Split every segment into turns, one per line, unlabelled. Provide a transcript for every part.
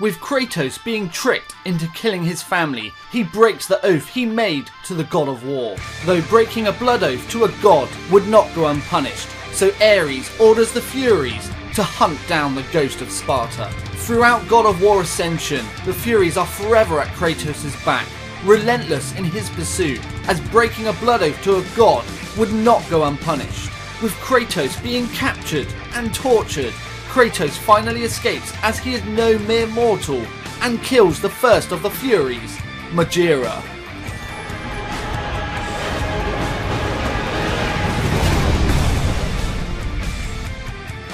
With Kratos being tricked into killing his family, he breaks the oath he made to the god of war. Though breaking a blood oath to a god would not go unpunished, so Ares orders the Furies to hunt down the ghost of Sparta. Throughout God of War Ascension, the Furies are forever at Kratos' back, relentless in his pursuit, as breaking a blood oath to a god would not go unpunished. With Kratos being captured and tortured, Kratos finally escapes as he is no mere mortal and kills the first of the Furies, Majira.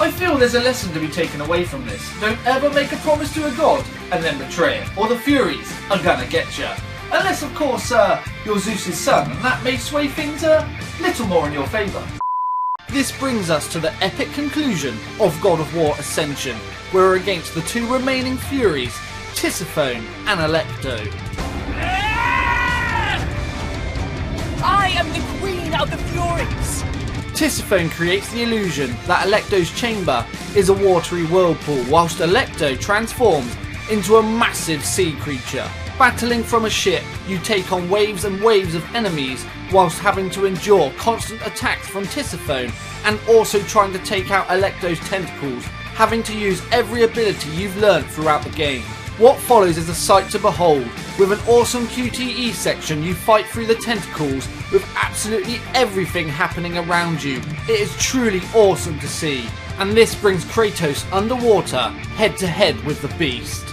I feel there's a lesson to be taken away from this. Don't ever make a promise to a god and then betray it, or the Furies are gonna get ya. Unless of course you're Zeus' son, and that may sway things a little more in your favour. This brings us to the epic conclusion of God of War Ascension, where we're against the two remaining Furies, Tisiphone and Alecto.
I am the Queen of the Furies!
Tisiphone creates the illusion that Alecto's chamber is a watery whirlpool, whilst Alecto transforms into a massive sea creature. Battling from a ship, you take on waves and waves of enemies whilst having to endure constant attacks from Tisiphone and also trying to take out Alecto's tentacles, having to use every ability you've learnt throughout the game. What follows is a sight to behold. With an awesome QTE section, you fight through the tentacles with absolutely everything happening around you. It is truly awesome to see. And this brings Kratos underwater, head to head with the beast.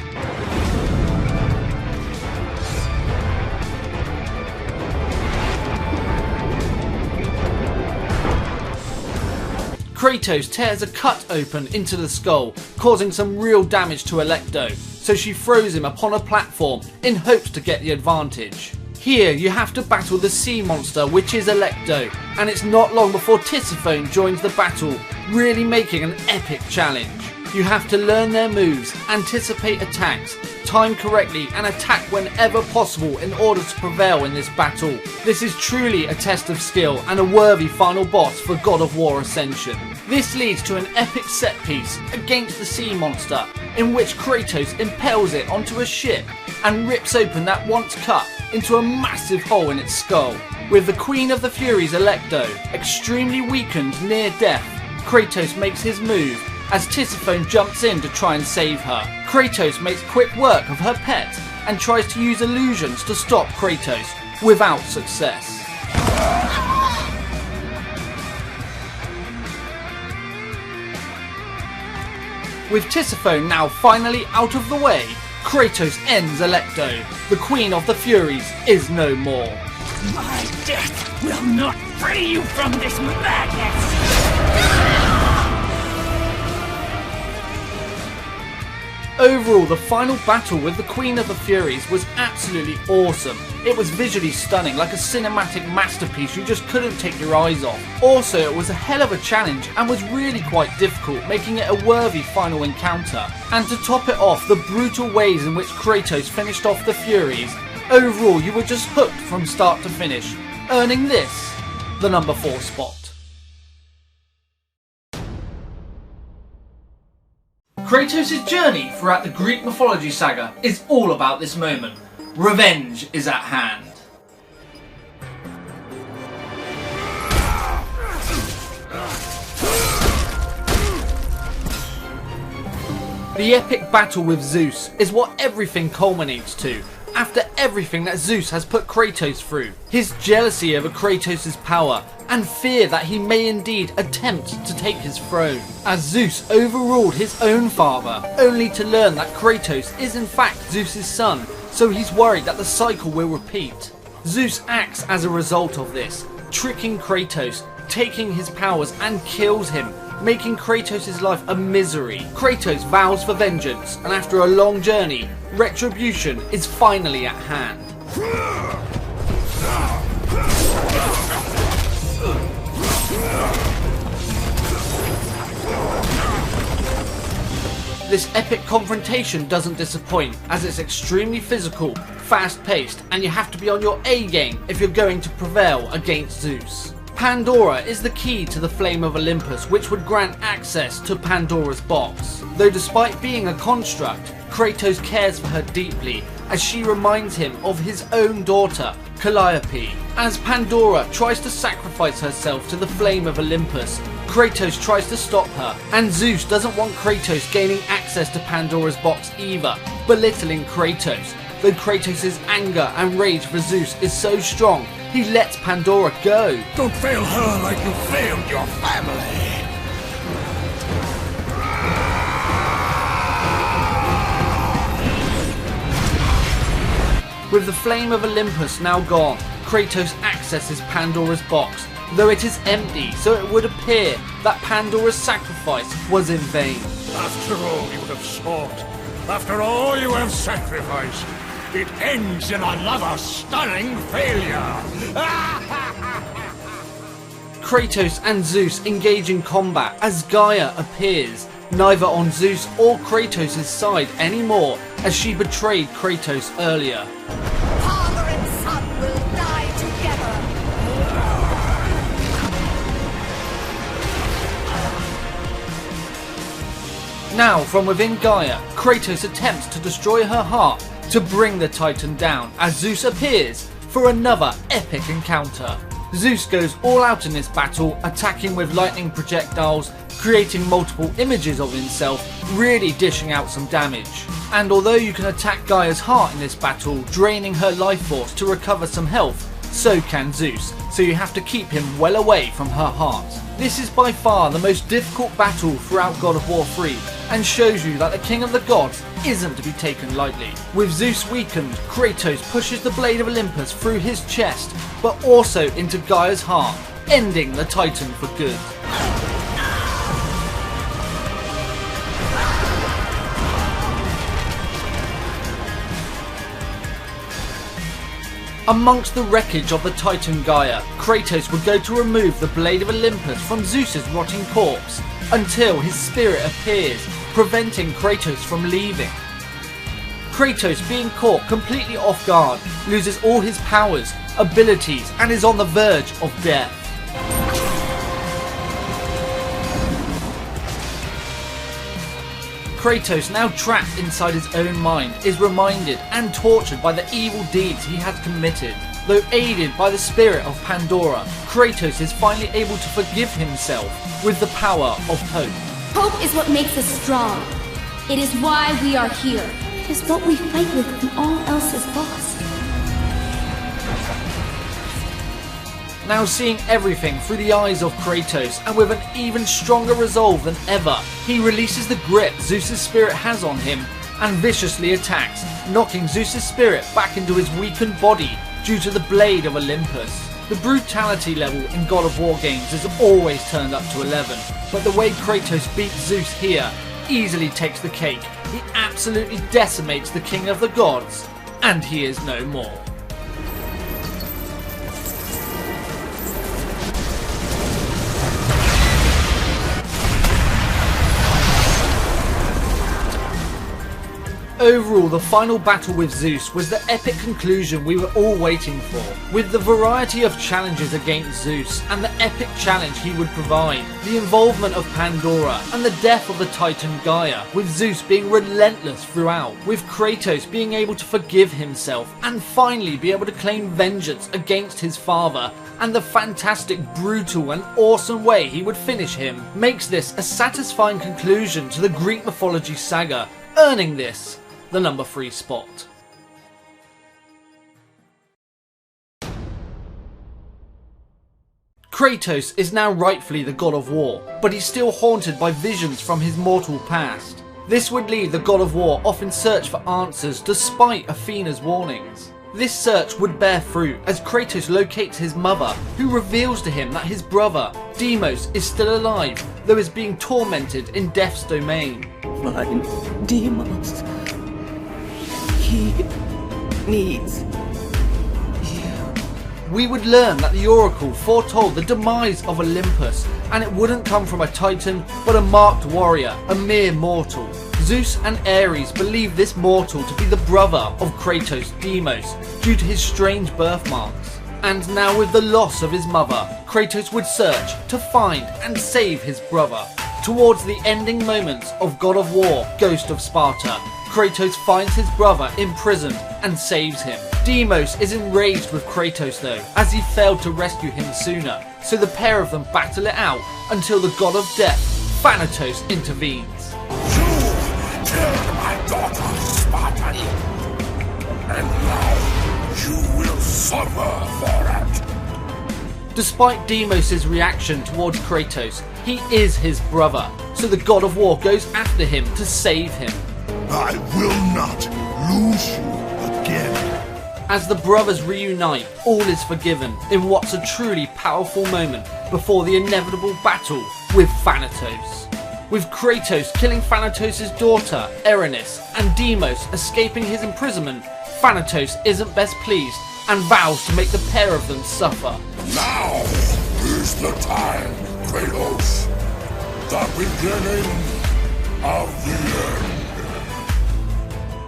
Kratos tears a cut open into the skull, causing some real damage to Alecto, so she throws him upon a platform in hopes to get the advantage. Here you have to battle the sea monster, which is Alecto, and it's not long before Tisiphone joins the battle, really making an epic challenge. You have to learn their moves, anticipate attacks, time correctly and attack whenever possible in order to prevail in this battle. This is truly a test of skill and a worthy final boss for God of War Ascension. This leads to an epic set piece against the sea monster, in which Kratos impales it onto a ship and rips open that once cut into a massive hole in its skull. With the Queen of the Furies Alecto extremely weakened near death, Kratos makes his move as Tisiphone jumps in to try and save her. Kratos makes quick work of her pet and tries to use illusions to stop Kratos, without success. With Tisiphone now finally out of the way, Kratos ends Alecto. The Queen of the Furies is no more.
My death will not free you from this madness!
Overall, the final battle with the Queen of the Furies was absolutely awesome. It was visually stunning, like a cinematic masterpiece you just couldn't take your eyes off. Also, it was a hell of a challenge and was really quite difficult, making it a worthy final encounter. And to top it off, the brutal ways in which Kratos finished off the Furies. Overall, you were just hooked from start to finish, earning this, the number 4 spot. Kratos' journey throughout the Greek mythology saga is all about this moment. Revenge is at hand. The epic battle with Zeus is what everything culminates to. After everything that Zeus has put Kratos through, his jealousy over Kratos' power, and fear that he may indeed attempt to take his throne, as Zeus overruled his own father, only to learn that Kratos is in fact Zeus' son, so he's worried that the cycle will repeat. Zeus acts as a result of this, tricking Kratos, taking his powers and kills him, making Kratos' life a misery. Kratos vows for vengeance, and after a long journey, retribution is finally at hand. This epic confrontation doesn't disappoint, as it's extremely physical, fast-paced, and you have to be on your A game if you're going to prevail against Zeus. Pandora is the key to the Flame of Olympus, which would grant access to Pandora's box. Though despite being a construct, Kratos cares for her deeply as she reminds him of his own daughter, Calliope. As Pandora tries to sacrifice herself to the flame of Olympus, Kratos tries to stop her, and Zeus doesn't want Kratos gaining access to Pandora's box either, belittling Kratos. Though Kratos' anger and rage for Zeus is so strong, he lets Pandora go.
Don't fail her like you failed your family.
With the flame of Olympus now gone, Kratos accesses Pandora's box, though it is empty, so it would appear that Pandora's sacrifice was in vain.
After all you have sought, after all you have sacrificed, it ends in another stunning failure.
Kratos and Zeus engage in combat as Gaia appears, neither on Zeus or Kratos' side anymore, as she betrayed Kratos earlier.
Father and son will die together.
Now, from within Gaia, Kratos attempts to destroy her heart to bring the Titan down as Zeus appears for another epic encounter. Zeus goes all out in this battle, attacking with lightning projectiles, creating multiple images of himself, really dishing out some damage. And although you can attack Gaia's heart in this battle, draining her life force to recover some health, so can Zeus, so you have to keep him well away from her heart. This is by far the most difficult battle throughout God of War 3, and shows you that the King of the Gods isn't to be taken lightly. With Zeus weakened, Kratos pushes the blade of Olympus through his chest, but also into Gaia's heart, ending the Titan for good. Amongst the wreckage of the Titan Gaia, Kratos would go to remove the blade of Olympus from Zeus's rotting corpse, until his spirit appears, preventing Kratos from leaving. Kratos, being caught completely off guard, loses all his powers, abilities, and is on the verge of death. Kratos, now trapped inside his own mind, is reminded and tortured by the evil deeds he had committed. Though aided by the spirit of Pandora, Kratos is finally able to forgive himself with the power of hope.
Hope is what makes us strong. It is why we are here. It is what we fight with when all else is lost.
Now seeing everything through the eyes of Kratos, and with an even stronger resolve than ever, he releases the grip Zeus' spirit has on him and viciously attacks, knocking Zeus' spirit back into his weakened body due to the blade of Olympus. The brutality level in God of War games is always turned up to 11, but the way Kratos beats Zeus here easily takes the cake. He absolutely decimates the King of the Gods, and he is no more. Overall, the final battle with Zeus was the epic conclusion we were all waiting for. With the variety of challenges against Zeus and the epic challenge he would provide, the involvement of Pandora and the death of the Titan Gaia, with Zeus being relentless throughout, with Kratos being able to forgive himself and finally be able to claim vengeance against his father, and the fantastic, brutal and awesome way he would finish him, makes this a satisfying conclusion to the Greek mythology saga, earning this the number 3 spot. Kratos is now rightfully the God of War, but he's still haunted by visions from his mortal past. This would leave the God of War off in search for answers despite Athena's warnings. This search would bear fruit as Kratos locates his mother, who reveals to him that his brother, Deimos, is still alive, though is being tormented in Death's domain.
My Deimos. He needs you.
We would learn that the Oracle foretold the demise of Olympus, and it wouldn't come from a Titan, but a marked warrior, a mere mortal. Zeus and Ares believe this mortal to be the brother of Kratos, Deimos, due to his strange birthmarks. And now with the loss of his mother, Kratos would search to find and save his brother. Towards the ending moments of God of War, Ghost of Sparta, Kratos finds his brother imprisoned and saves him. Deimos is enraged with Kratos though, as he failed to rescue him sooner, so the pair of them battle it out until the god of death, Thanatos, intervenes.
You killed my daughter, Spartan, and now you will suffer for it.
Despite Deimos' reaction towards Kratos, he is his brother, so the god of war goes after him to save him.
I will not lose you again.
As the brothers reunite, all is forgiven in what's a truly powerful moment before the inevitable battle with Thanatos. With Kratos killing Thanatos' daughter, Erinys, and Deimos escaping his imprisonment, Thanatos isn't best pleased and vows to make the pair of them suffer.
Now is the time, Kratos. The beginning of the end.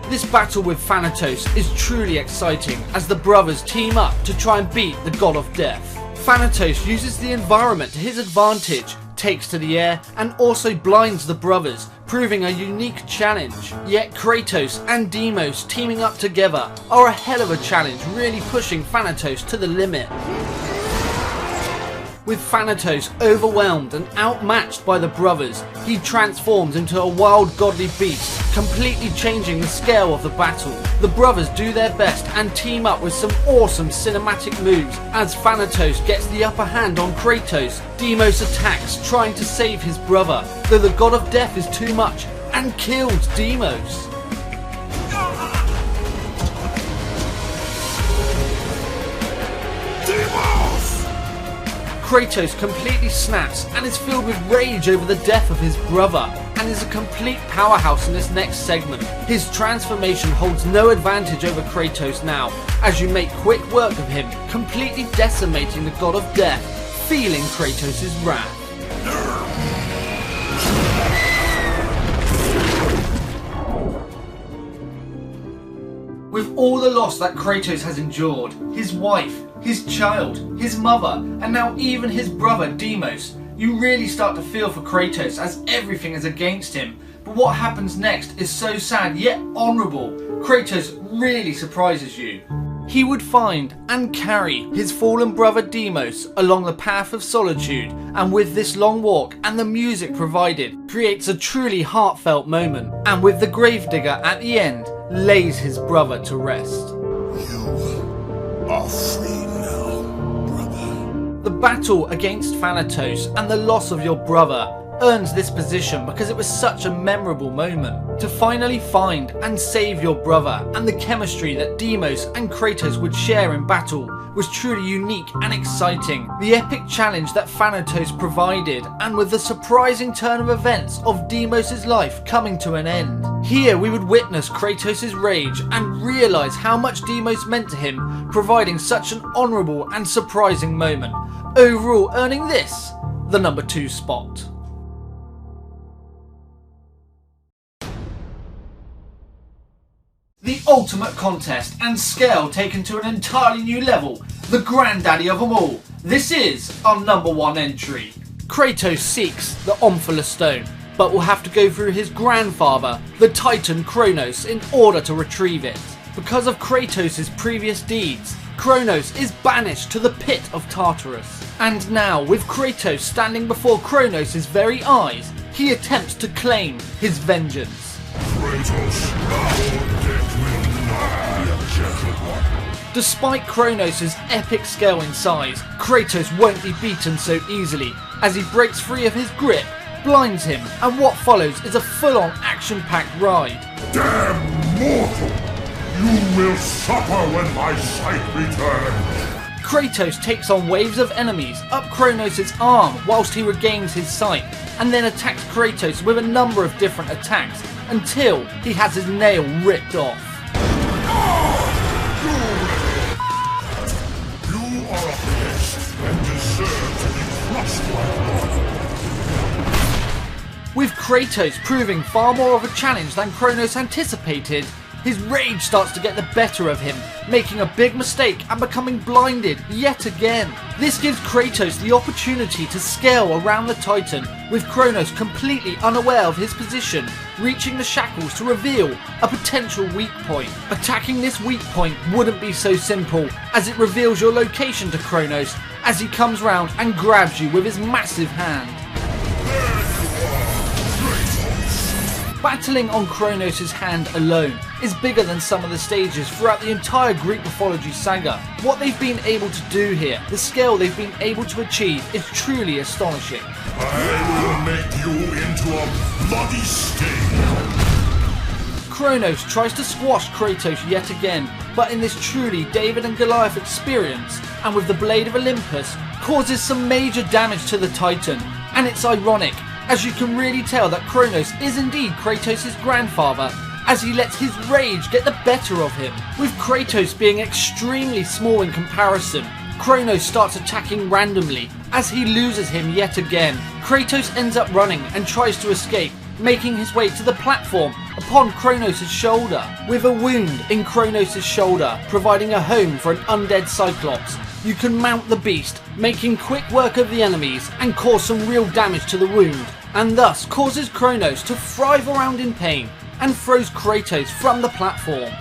This battle with Thanatos is truly exciting as the brothers team up to try and beat the god of death. Thanatos uses the environment to his advantage, takes to the air and also blinds the brothers, proving a unique challenge. Yet Kratos and Deimos teaming up together are a hell of a challenge, really pushing Thanatos to the limit. With Thanatos overwhelmed and outmatched by the brothers, he transforms into a wild godly beast, completely changing the scale of the battle. The brothers do their best and team up with some awesome cinematic moves as Thanatos gets the upper hand on Kratos. Deimos attacks, trying to save his brother, though the god of death is too much and kills Deimos. Kratos completely snaps and is filled with rage over the death of his brother, and is a complete powerhouse in this next segment. His transformation holds no advantage over Kratos now, as you make quick work of him, completely decimating the god of death, feeling Kratos' wrath. With all the loss that Kratos has endured, his wife, his child, his mother, and now even his brother Deimos, you really start to feel for Kratos as everything is against him. But what happens next is so sad yet honourable. Kratos really surprises you. He would find and carry his fallen brother Deimos along the path of solitude, and with this long walk and the music provided, creates a truly heartfelt moment, and with the gravedigger at the end, lays his brother to rest.
You are free now, brother.
The battle against Thanatos and the loss of your brother earns this position because it was such a memorable moment. To finally find and save your brother, and the chemistry that Deimos and Kratos would share in battle was truly unique and exciting. The epic challenge that Thanatos provided, and with the surprising turn of events of Deimos' life coming to an end. Here we would witness Kratos' rage and realise how much Deimos meant to him, providing such an honourable and surprising moment, overall earning this, the number 2 spot. The ultimate contest and scale taken to an entirely new level, the granddaddy of them all. This is our number 1 entry. Kratos seeks the Omphalos Stone, but will have to go through his grandfather, the Titan CRONOS, in order to retrieve it. Because of Kratos' previous deeds, CRONOS is banished to the pit of Tartarus. And now, with Kratos standing before Cronos' very eyes, he attempts to claim his vengeance. Despite Cronos' epic scale in size, Kratos won't be beaten so easily, as he breaks free of his grip, blinds him, and what follows is a full-on action-packed ride.
Damn mortal! You will suffer when my sight returns!
Kratos takes on waves of enemies up Cronos' arm whilst he regains his sight, and then attacks Kratos with a number of different attacks, until he has his nail ripped off.
You are a pest and deserve to be crushed by water.
With Kratos proving far more of a challenge than Cronos anticipated, his rage starts to get the better of him, making a big mistake and becoming blinded yet again. This gives Kratos the opportunity to scale around the Titan, with CRONOS completely unaware of his position, reaching the shackles to reveal a potential weak point. Attacking this weak point wouldn't be so simple, as it reveals your location to CRONOS as he comes round and grabs you with his massive hand. Battling on CRONOS' hand alone is bigger than some of the stages throughout the entire Greek mythology saga. What they've been able to do here, the scale they've been able to achieve, is truly astonishing.
I will make you into a bloody stain.
CRONOS tries to squash Kratos yet again, but in this truly David and Goliath experience, and with the Blade of Olympus, causes some major damage to the Titan. And it's ironic, as you can really tell that CRONOS is indeed Kratos' grandfather, as he lets his rage get the better of him. With Kratos being extremely small in comparison, CRONOS starts attacking randomly, as he loses him yet again. Kratos ends up running and tries to escape, making his way to the platform upon CRONOS' shoulder, with a wound in CRONOS' shoulder providing a home for an undead Cyclops. You can mount the beast, making quick work of the enemies and cause some real damage to the wound, and thus causes CRONOS to writhe around in pain and throws Kratos from the platform.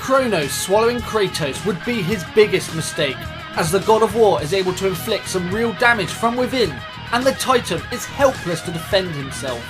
CRONOS swallowing Kratos would be his biggest mistake, as the God of War is able to inflict some real damage from within, and the Titan is helpless to defend himself.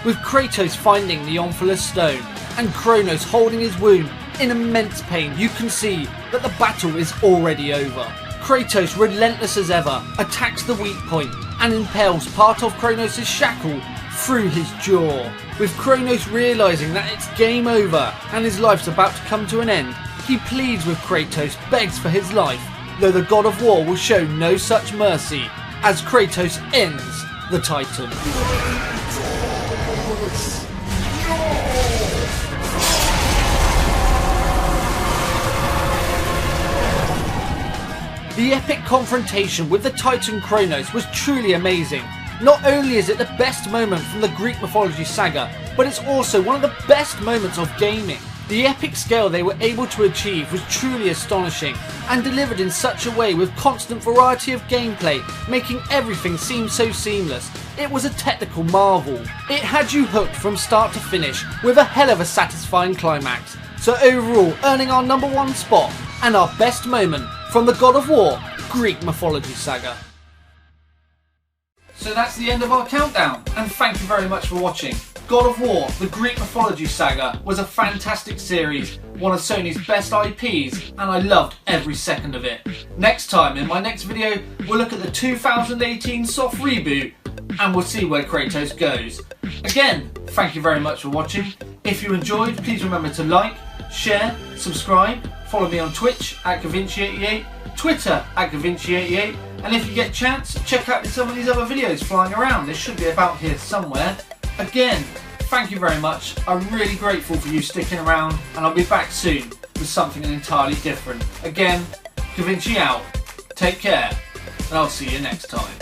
With Kratos finding the Omphalos Stone and CRONOS holding his wound in immense pain, you can see that the battle is already over. Kratos, relentless as ever, attacks the weak point and impales part of CRONOS' shackle through his jaw. With CRONOS realising that it's game over and his life's about to come to an end, he pleads with Kratos, begs for his life, though the God of War will show no such mercy, as Kratos ends the Titan. The epic confrontation with the Titan CRONOS was truly amazing. Not only is it the best moment from the Greek mythology saga, but it's also one of the best moments of gaming. The epic scale they were able to achieve was truly astonishing, and delivered in such a way with constant variety of gameplay, making everything seem so seamless. It was a technical marvel. It had you hooked from start to finish, with a hell of a satisfying climax. So overall, earning our #1 spot, and our best moment from the God of War Greek mythology saga. So that's the end of our countdown, and thank you very much for watching. God of War, the Greek mythology saga, was a fantastic series, one of Sony's best IPs, and I loved every second of it. Next time, in my next video, we'll look at the 2018 soft reboot, and we'll see where Kratos goes. Again, thank you very much for watching. If you enjoyed, please remember to like, share, subscribe, follow me on Twitch at GaVinci88, Twitter at GaVinci88, and if you get a chance, check out some of these other videos flying around. They should be about here somewhere. Again, thank you very much. I'm really grateful for you sticking around, and I'll be back soon with something entirely different. Again, GaVinci out. Take care, and I'll see you next time.